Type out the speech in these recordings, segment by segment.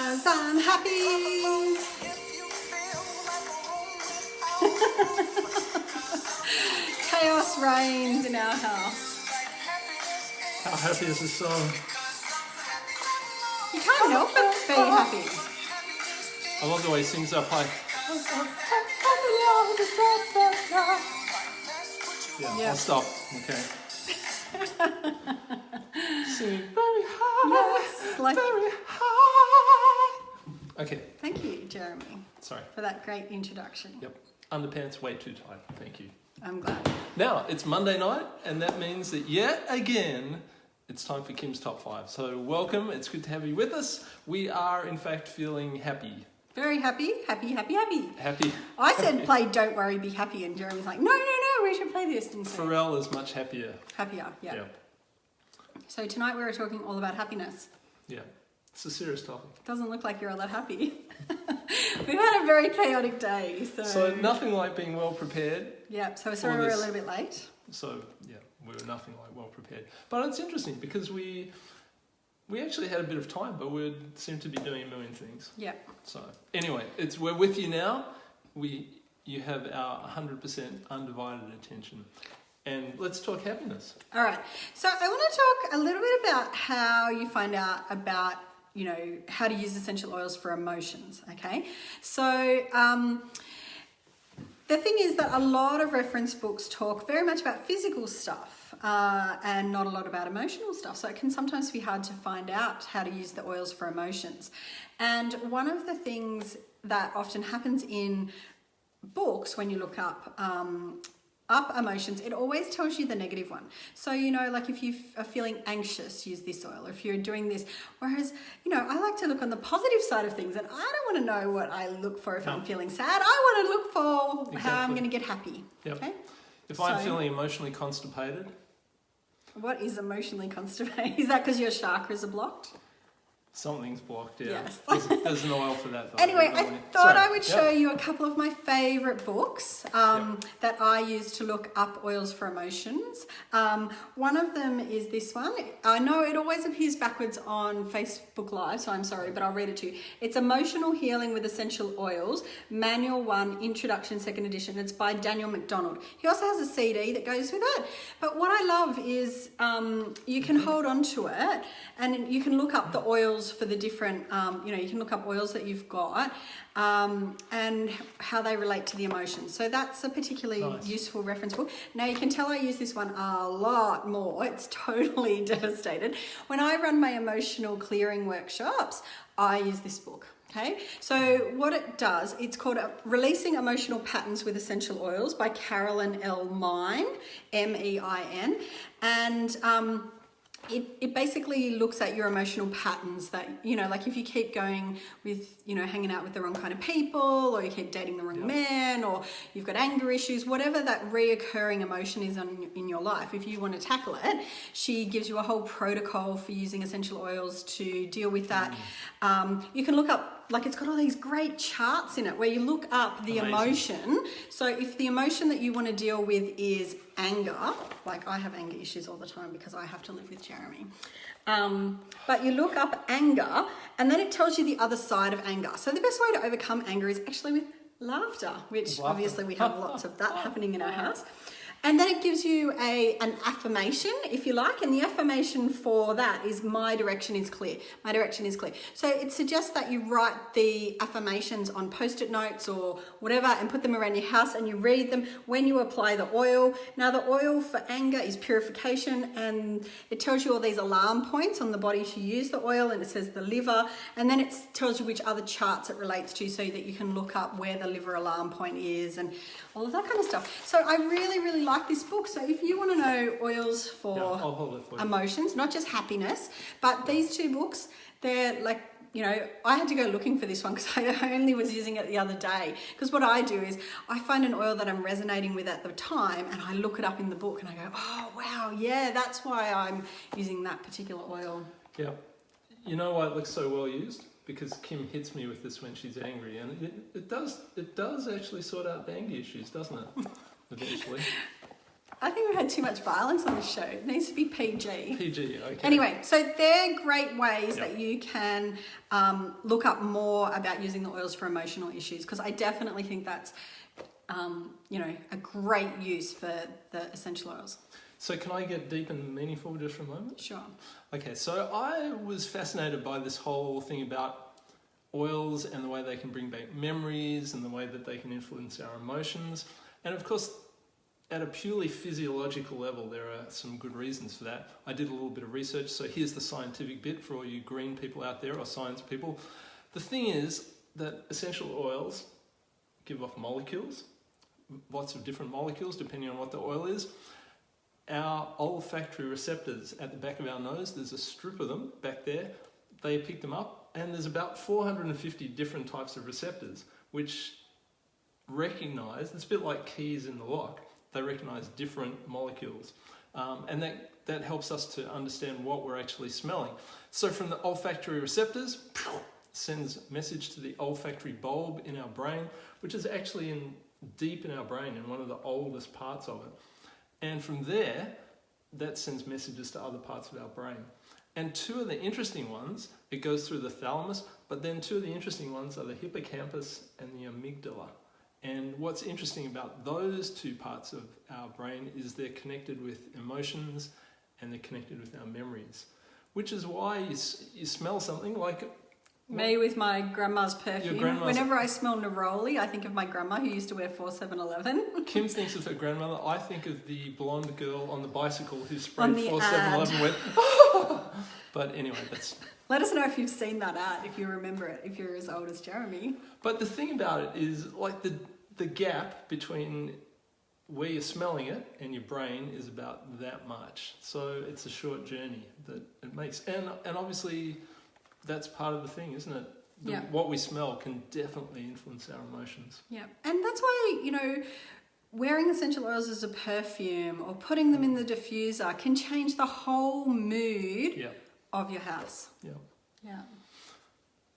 'cause I'm happy. Chaos reigns in our house. How happy is this song? You can't help but be happy. I love the way he sings up high. Yeah, I'll stop. Okay. Sing very high. Yes, like, Very high. Okay. thank you, Jeremy, Sorry. for that great introduction. Yep. Underpants way too tight. Thank you. I'm glad. Now, it's Monday night, and that means that yet again, it's time for Kim's Top 5. So welcome. It's good to have you with us. We are, in fact, feeling happy. Very happy, happy, happy, happy. Happy. I said play Don't Worry, Be Happy, and Jeremy's like, no, we should play this instead. Pharrell is much happier. Happier, yeah. Yeah. So tonight we were talking all about happiness. Yeah. It's a serious topic. Doesn't look like you're all that happy. We've had a very chaotic day, So nothing like being well prepared. Yeah, so sorry we're a little bit late. So yeah, we were nothing like well prepared. But it's interesting because we actually had a bit of time, but we seemed to be doing a million things. Yeah. So anyway, we're with you now. You have our 100% undivided attention. And let's talk happiness. All right. So I want to talk a little bit about how you find out about, how to use essential oils for emotions, okay? So the thing is that a lot of reference books talk very much about physical stuff and not a lot about emotional stuff. So it can sometimes be hard to find out how to use the oils for emotions. And one of the things that often happens in books when you look up emotions, it always tells you the negative one. So, like if you are feeling anxious, use this oil. Or if you're doing this, whereas, I like to look on the positive side of things, and I don't want to know what I look for if I'm feeling sad. I want to look for how I'm going to get happy. Yep. Okay. If I'm feeling emotionally constipated. What is emotionally constipated? Is that because your chakras are blocked? Something's blocked, yeah. Yes. There's an oil for that. Though, anyway, I thought I would show you a couple of my favourite books that I use to look up oils for emotions. One of them is this one. I know it always appears backwards on Facebook Live, so I'm sorry, but I'll read it to you. It's Emotional Healing with Essential Oils, Manual 1, Introduction, 2nd edition. It's by Daniel MacDonald. He also has a CD that goes with it. But what I love is you can hold on to it and you can look up the oils for the different, you can look up oils that you've got and how they relate to the emotions. So that's a particularly useful reference book. Now you can tell I use this one a lot more. It's totally devastated. When I run my emotional clearing workshops, I use this book. Okay, so what it does, it's called Releasing Emotional Patterns with Essential Oils by Carolyn L Mein, M-E-I-N, and it basically looks at your emotional patterns that, like if you keep going with, hanging out with the wrong kind of people, or you keep dating the wrong man, or you've got anger issues, whatever that reoccurring emotion is in your life, if you want to tackle it, she gives you a whole protocol for using essential oils to deal with that. You can look up, like it's got all these great charts in it where you look up the emotion. So if the emotion that you want to deal with is anger, like I have anger issues all the time because I have to live with Jeremy. But you look up anger and then it tells you the other side of anger. So the best way to overcome anger is actually with laughter, which obviously we have lots of that happening in our house. And then it gives you an affirmation, if you like, and the affirmation for that is my direction is clear. My direction is clear. So it suggests that you write the affirmations on Post-it notes or whatever and put them around your house and you read them when you apply the oil. Now the oil for anger is purification, and it tells you all these alarm points on the body to use the oil, and it says the liver, and then it tells you which other charts it relates to so that you can look up where the liver alarm point is and all of that kind of stuff. So I really, really like this book. So if you want to know oils for emotions, not just happiness, but these two books, they're like, I had to go looking for this one because I only was using it the other day. Because what I do is I find an oil that I'm resonating with at the time and I look it up in the book and I go, oh, wow, yeah, that's why I'm using that particular oil. Yeah. You know why it looks so well used? Because Kim hits me with this when she's angry, and it does actually sort out the anger issues, doesn't it? Eventually. I think we've had too much violence on this show. It needs to be PG. PG, okay. Anyway, so they're great ways Yep. that you can look up more about using the oils for emotional issues, because I definitely think that's, a great use for the essential oils. So can I get deep and meaningful just for a moment? Sure. Okay, so I was fascinated by this whole thing about oils and the way they can bring back memories and the way that they can influence our emotions. And of course, at a purely physiological level, there are some good reasons for that. I did a little bit of research, so here's the scientific bit for all you green people out there or science people. The thing is that essential oils give off molecules, lots of different molecules depending on what the oil is. Our olfactory receptors at the back of our nose, there's a strip of them back there. They pick them up, and there's about 450 different types of receptors which recognize, it's a bit like keys in the lock, they recognize different molecules. And that helps us to understand what we're actually smelling. So from the olfactory receptors, sends message to the olfactory bulb in our brain, which is actually deep in our brain, in one of the oldest parts of it. And from there, that sends messages to other parts of our brain. And two of the interesting ones, it goes through the thalamus, but then two of the interesting ones are the hippocampus and the amygdala. And what's interesting about those two parts of our brain is they're connected with emotions and they're connected with our memories, which is why you smell something like... Me with my grandma's perfume. Your grandma's... Whenever I smell neroli, I think of my grandma who used to wear 4711. Kim thinks of her grandmother. I think of the blonde girl on the bicycle who sprayed On the 4711 with... But anyway, that's... Let us know if you've seen that ad, if you remember it, if you're as old as Jeremy. But the thing about it is, like, the gap between where you're smelling it and your brain is about that much. So it's a short journey that it makes. And obviously... That's part of the thing, isn't it? Yeah. What we smell can definitely influence our emotions. Yeah. And that's why, wearing essential oils as a perfume or putting them in the diffuser can change the whole mood of your house. Yeah. Yeah.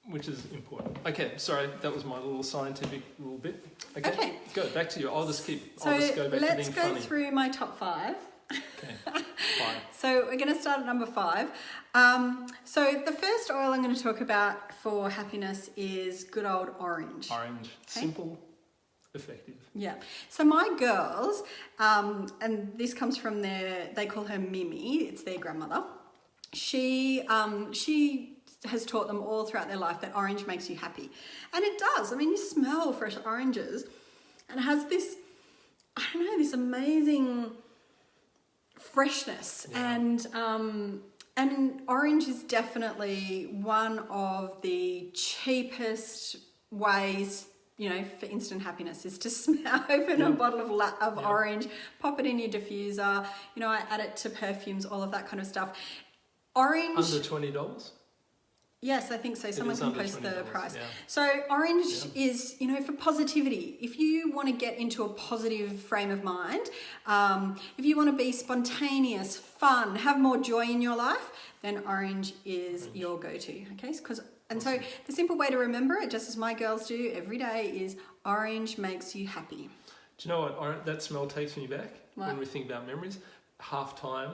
Which is important. Okay, sorry, that was my little scientific little bit. Okay. Go, back to you. I'll just go back to being funny. Let's go through my top 5. Okay, 5. So we're going to start at number 5. So the first oil I'm going to talk about for happiness is good old orange. Orange. Okay. Simple, effective. Yeah. So my girls, and this comes from they call her Mimi, it's their grandmother. She has taught them all throughout their life that orange makes you happy. And it does. I mean, you smell fresh oranges and it has this, this amazing freshness. And orange is definitely one of the cheapest ways, for instant happiness is to open a bottle of orange, pop it in your diffuser, I add it to perfumes, all of that kind of stuff. Orange... Under $20? Yes, I think so. Someone can post the price. Yeah. So orange is, for positivity. If you want to get into a positive frame of mind, if you want to be spontaneous, fun, have more joy in your life, then orange is your go-to. Okay, so the simple way to remember it, just as my girls do every day, is orange makes you happy. Do you know what that smell takes me back? What? When we think about memories? Half-time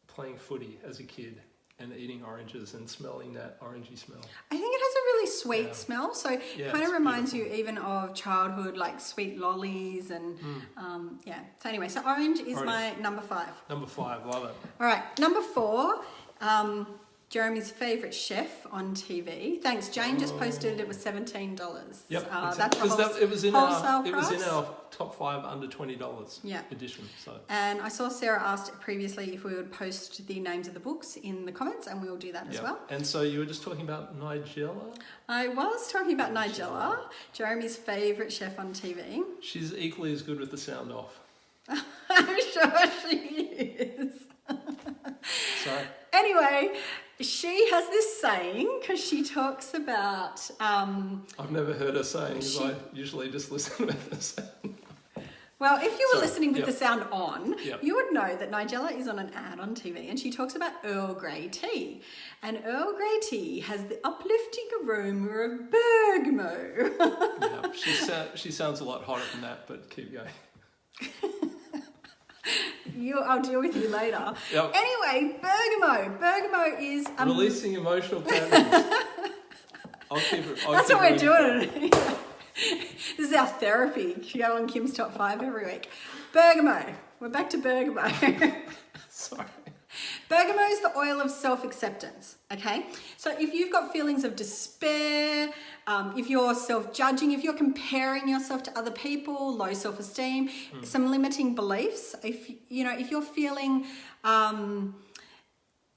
playing footy as a kid. And eating oranges and smelling that orangey smell. I think it has a really sweet smell, so it kind of reminds beautiful. you even of childhood, like sweet lollies and So anyway, so orange is my number 5. Number 5, love it. All right, number 4, Jeremy's favourite chef on TV. Thanks, Jane just posted it was $17. Yep, that's the it was in wholesale our price. It was in our top 5 under $20 edition. So. And I saw Sarah asked previously if we would post the names of the books in the comments, and we'll do that as well. And so you were just talking about Nigella? I was talking about Nigella, Jeremy's favourite chef on TV. She's equally as good with the sound off. I'm sure she is. Sorry. Anyway, she has this saying because she talks about... I've never heard her saying because I usually just listen with the sound. Well, if you were listening with the sound on, Yep. you would know that Nigella is on an ad on TV and she talks about Earl Grey tea. And Earl Grey tea has the uplifting aroma of bergamot. She sounds a lot hotter than that, but keep going. I'll deal with you later. Yep. Anyway, bergamot. Bergamot is Releasing emotional patterns. That's what we're doing. This is our therapy. You go on Kim's Top 5 every week. Bergamot. We're back to bergamot. Sorry. Bergamot is the oil of self-acceptance, okay? So if you've got feelings of despair, if you're self-judging, if you're comparing yourself to other people, low self-esteem, some limiting beliefs, if you're feeling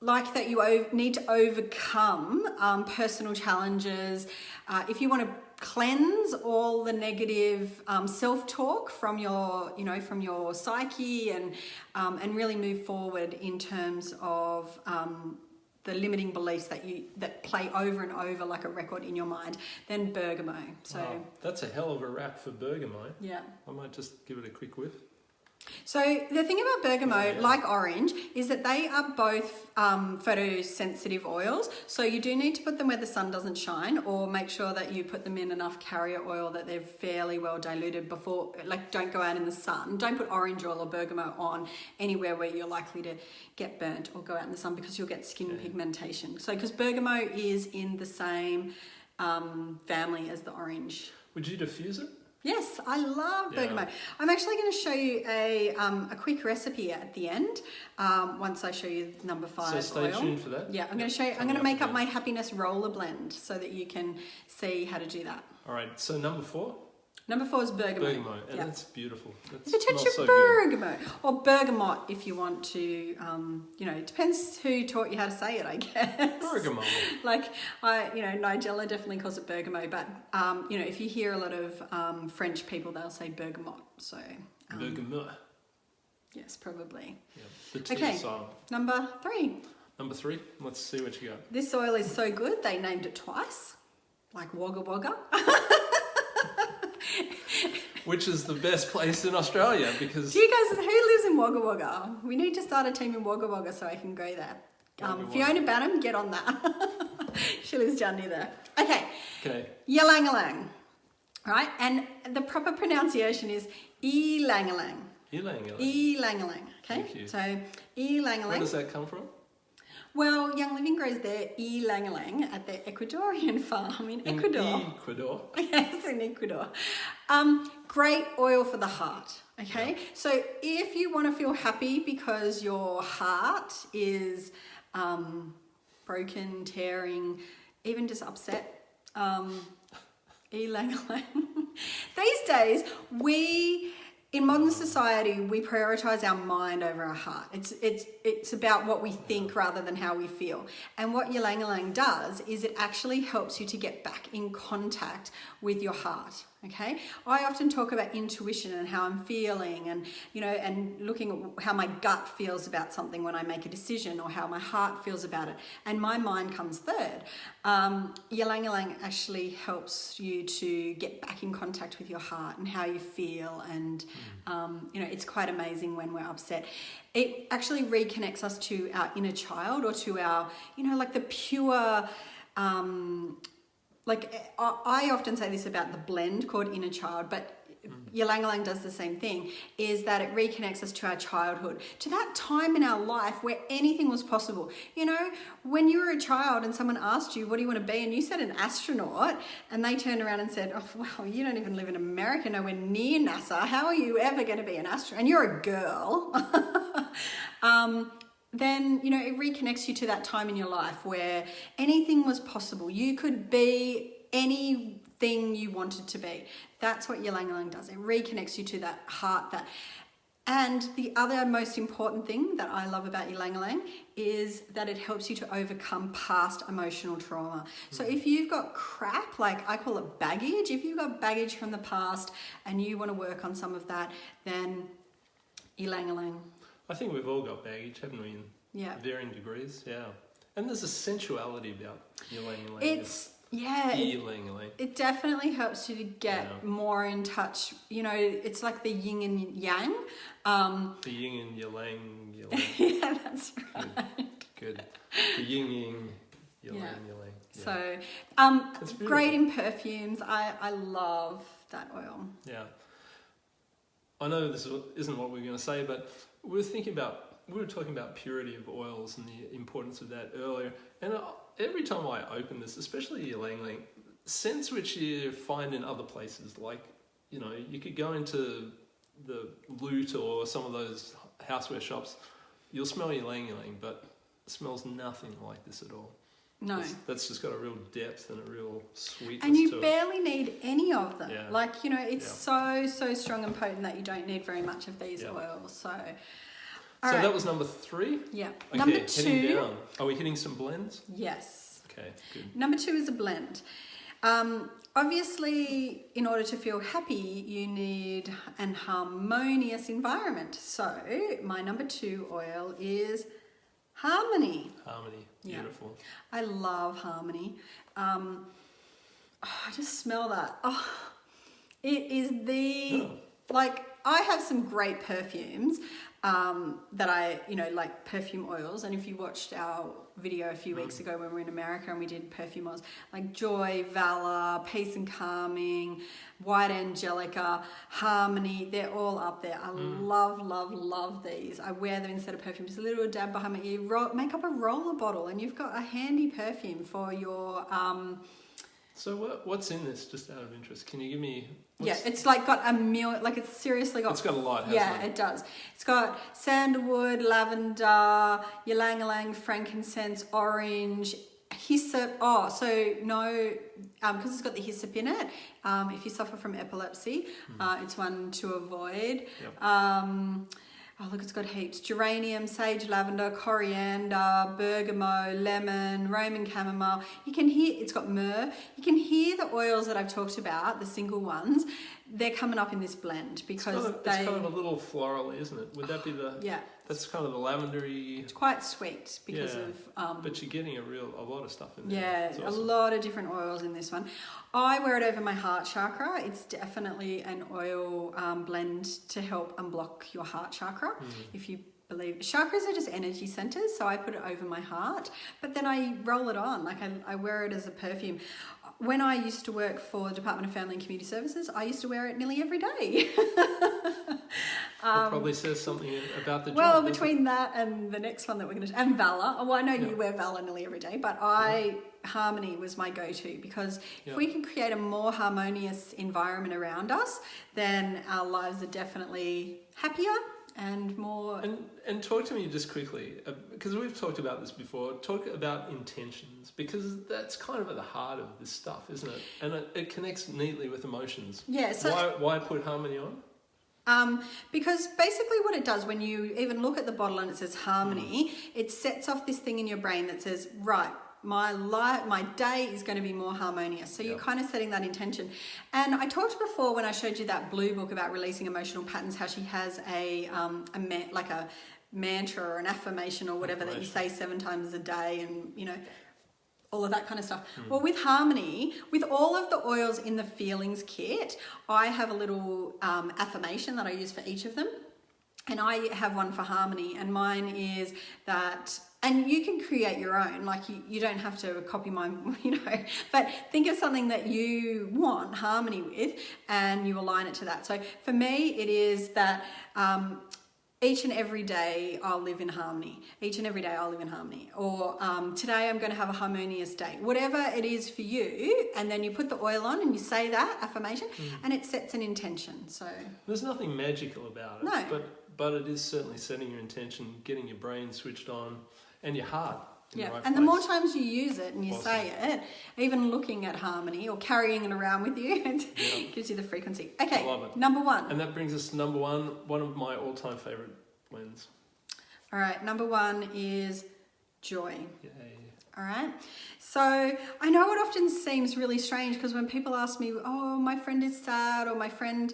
like that you need to overcome personal challenges, if you want to cleanse all the negative self-talk from your psyche and really move forward in terms of the limiting beliefs that play over and over like a record in your mind, then bergamot. So wow, that's a hell of a wrap for bergamot. Yeah. I might just give it a quick whiff. So the thing about bergamot, like orange, is that they are both photosensitive oils. So you do need to put them where the sun doesn't shine, or make sure that you put them in enough carrier oil that they're fairly well diluted before, like don't go out in the sun. Don't put orange oil or bergamot on anywhere where you're likely to get burnt or go out in the sun, because you'll get skin pigmentation. So because bergamot is in the same family as the orange. Would you diffuse it? Yes, I love bergamot. I'm actually going to show you a quick recipe at the end once I show you number 5 So stay tuned for that. Yeah, I'm going to show you. I'm going to make up my happiness roller blend so that you can see how to do that. All right. So number 4. Number 4 is bergamot. Bergamot, and that's beautiful. That The touch smells of so bergamot or bergamot if you want to. It depends who taught you how to say it, I guess. Bergamot. Like Nigella definitely calls it bergamot, but if you hear a lot of French people, they'll say bergamot. So Bergamot. yes, probably. Yeah. The tea Okay, style. number 3. Number 3. Let's see what you got. This oil is so good they named it twice, like Wagga Wagga. Which is the best place in Australia because... Do you guys, who lives in Wagga Wagga? We need to start a team in Wagga Wagga so I can go there. Wagga Fiona Banham, get on that. She lives down near there. Okay. Ylang-a-lang. Right? And the proper pronunciation is Ylang-a-lang. Ylang-a-lang. Ylang-a-lang. Okay? Thank you. So Ylang-a-lang. Where does that come from? Well, Young Living grows their ylang-a-lang at their Ecuadorian farm in Ecuador. Ecuador. Yes, in Ecuador. Great oil for the heart, okay? Yeah. So if you want to feel happy because your heart is broken, tearing, even just upset, ylang-a-lang. These days, in modern society, we prioritize our mind over our heart. It's about what we think rather than how we feel. And what ylang-a-lang does is it actually helps you to get back in contact with your heart. Okay, I often talk about intuition and how I'm feeling, and looking at how my gut feels about something when I make a decision, or how my heart feels about it, and my mind comes third. Ylang-a-lang actually helps you to get back in contact with your heart and how you feel, and it's quite amazing when we're upset. It actually reconnects us to our inner child, or to our, like the pure. I often say this about the blend called Inner Child, but ylang-a-lang does the same thing, is that it reconnects us to our childhood, to that time in our life where anything was possible. When you were a child and someone asked you, what do you want to be? And you said an astronaut, and they turned around and said, oh, well, you don't even live in America, nowhere near NASA. How are you ever going to be an astronaut? And you're a girl. Then, it reconnects you to that time in your life where anything was possible. You could be anything you wanted to be. That's what ylang-a-lang does. It reconnects you to that heart. And the other most important thing that I love about ylang-a-lang is that it helps you to overcome past emotional trauma. So if you've got crap, like I call it baggage, if you've got baggage from the past and you want to work on some of that, then ylang-a-lang. I think we've all got baggage, haven't we, in varying degrees? Yeah. And there's a sensuality about ylang-a-lang. Ylang-a-lang. It definitely helps you to get more in touch. It's like the yin and yang. The yin and yang. Yeah, that's right. Good. The yin, yang. So, great in perfumes. I love that oil. Yeah. I know this isn't what we're going to say, but we were talking about purity of oils and the importance of that earlier. And every time I open this, especially ylang ylang, scents which you find in other places, like, you know, you could go into the Loot or some of those houseware shops, you'll smell ylang ylang, but it smells nothing like this at all. No. That's just got a real depth and a real sweetness and you to it. barely need any of them. Yeah. Like, you know, it's so strong and potent that you don't need very much of these oils. So, so that was number 3? Yeah. Okay, Number heading 2. down. Are we hitting some blends? Yes. Okay, good. Number 2 is a blend. Obviously, in order to feel happy, you need an harmonious environment. So, my number 2 oil is Harmony. Harmony, beautiful. I love Harmony. I just smell that. Oh, it is like, I have some great perfumes that I, you know, like perfume oils. And if you watched our video a few weeks ago when we were in America and we did perfume oils, like Joy, Valor, Peace and Calming, White Angelica, Harmony, they're all up there. I love these. I wear them instead of perfume, just a little dab behind my ear. Make up a roller bottle and you've got a handy perfume for your... So what's in this, just out of interest? Can you give me... it's like got a million, like it's seriously got... It's got a lot, hasn't Yeah, it does. It's got sandalwood, lavender, ylang ylang, frankincense, orange, hyssop. Oh, so no, because it's got the hyssop in it. If you suffer from epilepsy, it's one to avoid. Yep. Oh, look, it's got heaps. Geranium, sage, lavender, coriander, bergamot, lemon, Roman chamomile. You can hear, it's got myrrh. You can hear the oils that I've talked about, the single ones. They're coming up in this blend because it's kind of a little floral, isn't it? Would that be the... Yeah. That's kind of the lavendery... It's quite sweet because of... but you're getting a lot of stuff in there. Yeah, awesome. A lot of different oils in this one. I wear it over my heart chakra. It's definitely an oil blend to help unblock your heart chakra. If you believe... Chakras are just energy centers, so I put it over my heart. But then I roll it on. Like I wear it as a perfume. When I used to work for the Department of Family and Community Services, I used to wear it nearly every day. It probably says something about the job. Well, between that and the next one that we're going to... And Valor. Oh, I know you wear Valor nearly every day, but Harmony was my go-to because if we can create a more harmonious environment around us, then our lives are definitely happier and more... And talk to me just quickly, because we've talked about this before, talk about intentions, because that's kind of at the heart of this stuff, isn't it? And it connects neatly with emotions. Yeah. So why put Harmony on? Because basically what it does when you even look at the bottle and it says Harmony, it sets off this thing in your brain that says, right, my day is going to be more harmonious. So you're kind of setting that intention. And I talked before when I showed you that blue book about releasing emotional patterns, how she has a mantra or an affirmation or whatever that you say 7 times a day, and you know, all of that kind of stuff. Well, with Harmony, with all of the oils in the feelings kit, I have a little affirmation that I use for each of them. And I have one for Harmony, and mine is that, and you can create your own, like you don't have to copy mine, you know, but think of something that you want harmony with and you align it to that. So for me, it is that each and every day I'll live in harmony. Each and every day I'll live in harmony. Or today I'm going to have a harmonious day. Whatever it is for you, and then you put the oil on and you say that affirmation and it sets an intention. So there's nothing magical about it. No. But it is certainly setting your intention, getting your brain switched on and your heart in the right and place. the more times you use it and you say it, even looking at Harmony or carrying it around with you, it gives you the frequency. Okay, I love it. Number 1. And that brings us to number 1, one of my all-time favourite blends. All right, number 1 is Joy. Yay. All right. So I know it often seems really strange because when people ask me, oh, my friend is sad, or my friend's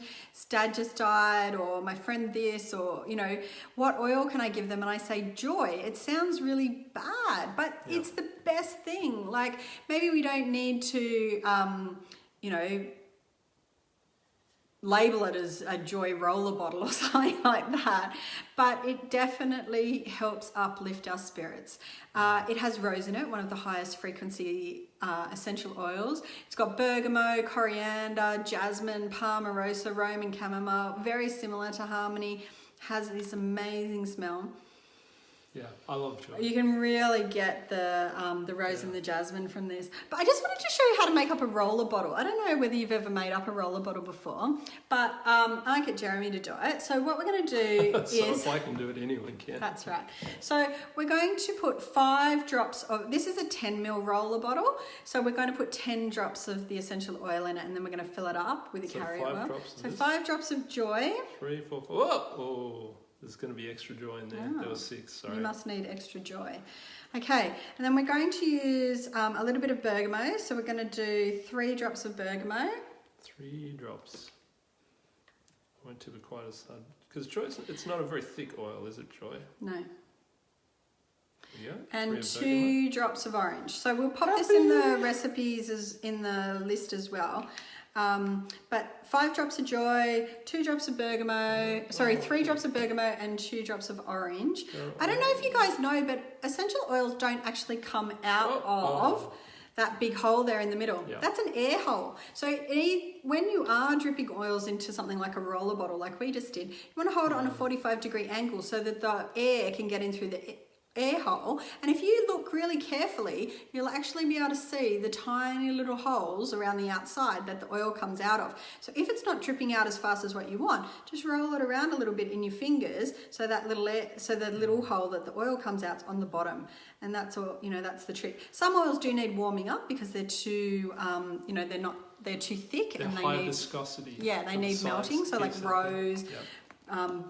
dad just died, or my friend this, or, you know, what oil can I give them? And I say Joy. It sounds really bad, but it's the best thing. Like maybe we don't need to, you know, label it as a Joy roller bottle or something like that, but it definitely helps uplift our spirits. It has rose in it, one of the highest frequency essential oils. It's got bergamot, coriander, jasmine, palmarosa, Roman chamomile, very similar to Harmony. has this amazing smell. Yeah, I love joy. You can really get the rose and the jasmine from this. But I just wanted to show you how to make up a roller bottle. I don't know whether you've ever made up a roller bottle before, but I might get Jeremy to do it. So what we're going to do So is... if I can do it, anyone can. That's right. So we're going to put 5 drops of... This is a 10 ml roller bottle. So we're going to put 10 drops of the essential oil in it, and then we're going to fill it up with the carrier oil. 5 drops of So this? 5 drops of joy. 3, 4, 4. Oh, there's going to be extra joy in there. There was 6, sorry. You must need extra joy. Okay, and then we're going to use a little bit of bergamot. So we're going to do 3 drops of bergamot. 3 drops. I won't tip it quite as hard. Because joy, it's not a very thick oil, is it, Joy? No. There you go. And 3 of 2 drops of orange. So we'll pop this in the recipes in the list as well. But 5 drops of joy, 2 drops of bergamot, 3 drops of bergamot and 2 drops of orange. I don't know if you guys know, but essential oils don't actually come out of that big hole there in the middle. Yeah. That's an air hole. So when you are dripping oils into something like a roller bottle, like we just did, you want to hold it on a 45-degree angle so that the air can get in through the air hole. And if you look really carefully, you'll actually be able to see the tiny little holes around the outside that the oil comes out of. So if it's not dripping out as fast as what you want, just roll it around a little bit in your fingers so that the little hole that the oil comes out's on the bottom. And that's all, that's the trick. Some oils do need warming up because they're too, they're too thick. They're and they high need viscosity. Yeah, they need melting. So like rose,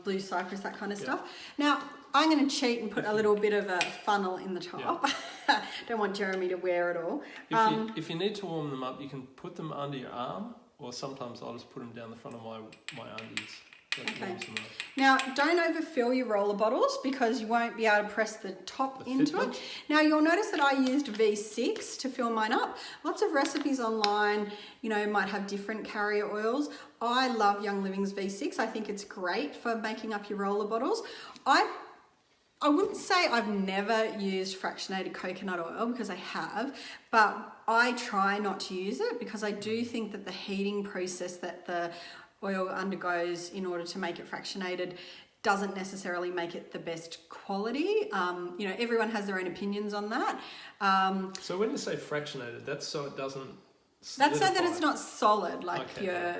blue cypress, that kind of stuff. Now, I'm going to cheat and put a little bit of a funnel in the top. Don't want Jeremy to wear it all. If you need to warm them up, you can put them under your arm, or sometimes I'll just put them down the front of my undies. Okay. Now, don't overfill your roller bottles because you won't be able to press the top into it. Now, you'll notice that I used V6 to fill mine up. Lots of recipes online, might have different carrier oils. I love Young Living's V6. I think it's great for making up your roller bottles. I wouldn't say I've never used fractionated coconut oil because I have, but I try not to use it because I do think that the heating process that the oil undergoes in order to make it fractionated doesn't necessarily make it the best quality. Everyone has their own opinions on that. So when you say fractionated, that's so it doesn't That's so that it's not solid, like your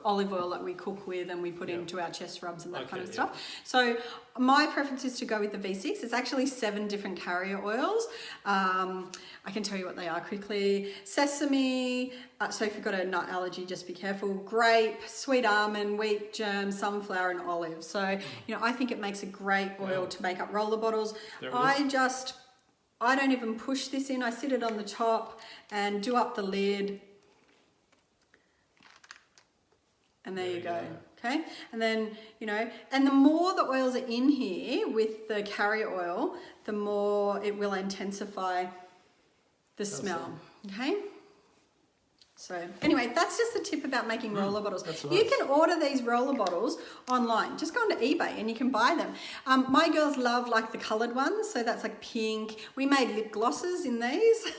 olive oil that we cook with and we put into our chest rubs and that kind of stuff. So my preference is to go with the V6. It's actually 7 different carrier oils. I can tell you what they are quickly. Sesame, so if you've got a nut allergy, just be careful. Grape, sweet almond, wheat germ, sunflower and olive. So, I think it makes a great oil to make up roller bottles. I don't even push this in. I sit it on the top and do up the lid. And there you go. Okay. And then, and the more the oils are in here with the carrier oil, the more it will intensify the smell. Okay. So anyway, that's just the tip about making roller bottles. Nice. You can order these roller bottles online. Just go onto eBay and you can buy them. My girls love like the coloured ones. So that's like pink. We made lip glosses in these.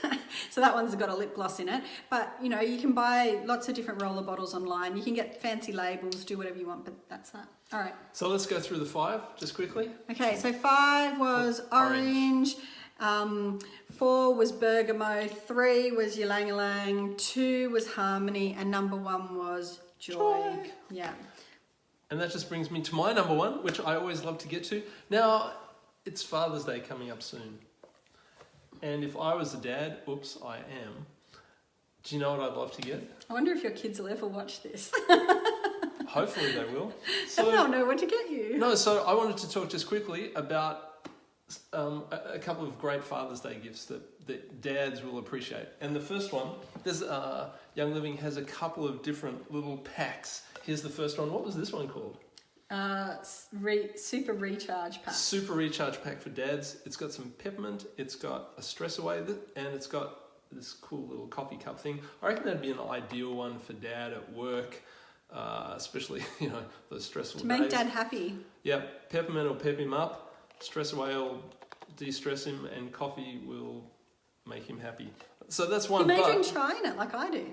So that one's got a lip gloss in it. But, you can buy lots of different roller bottles online. You can get fancy labels, do whatever you want, but that's that. All right. So let's go through the 5 just quickly. Okay, so 5 was orange. 4 was bergamot, 3 was ylang ylang, 2 was harmony, and number 1 was joy. Yeah. And that just brings me to my number 1, which I always love to get to. Now, it's Father's Day coming up soon. And if I was a dad, oops, I am. Do you know what I'd love to get? I wonder if your kids will ever watch this. Hopefully they will. So, they'll know what to get you. No, so I wanted to talk just quickly about a couple of great Father's Day gifts that dads will appreciate. And the first one, there's Young Living has a couple of different little packs. Here's the first one. What was this one called? Super Recharge Pack. Super Recharge Pack for dads. It's got some peppermint, it's got a stress away, and it's got this cool little coffee cup thing. I reckon that'd be an ideal one for dad at work, especially, those stressful days. To make dad happy. Yeah, peppermint will pep him up. Stress away will de-stress him, and coffee will make him happy. So that's one. Imagine trying it like I do.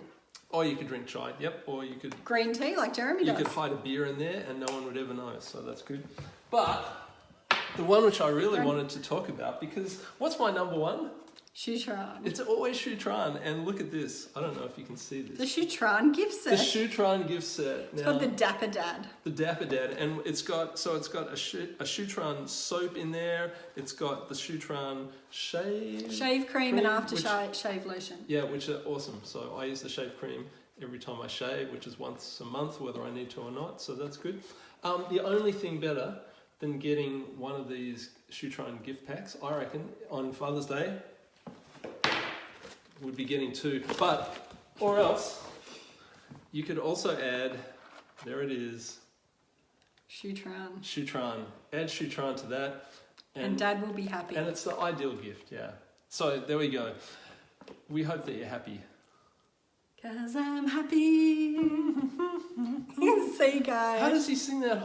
Or you could drink chai, yep. Or you could Green tea, like Jeremy does. could hide a beer in there and no one would ever know, so that's good. But the one which I really wanted to talk about, because what's my number one? Shutran. It's always Shutran, and look at this. I don't know if you can see this. The Shutran gift set. The Shutran gift set. It's called the Dapper Dad. The Dapper Dad, and it's got a Shutran soap in there. It's got the Shutran shave cream and aftershave lotion. Yeah, which are awesome. So I use the shave cream every time I shave, which is once a month, whether I need to or not. So that's good. The only thing better than getting one of these Shutran gift packs, I reckon, on Father's Day, would be getting two. Or else, you could also add, there it is, Shutran. Add Shutran to that. And Dad will be happy. And it's the ideal gift, yeah. So there we go. We hope that you're happy. 'Cause I'm happy. See you guys. How does he sing that?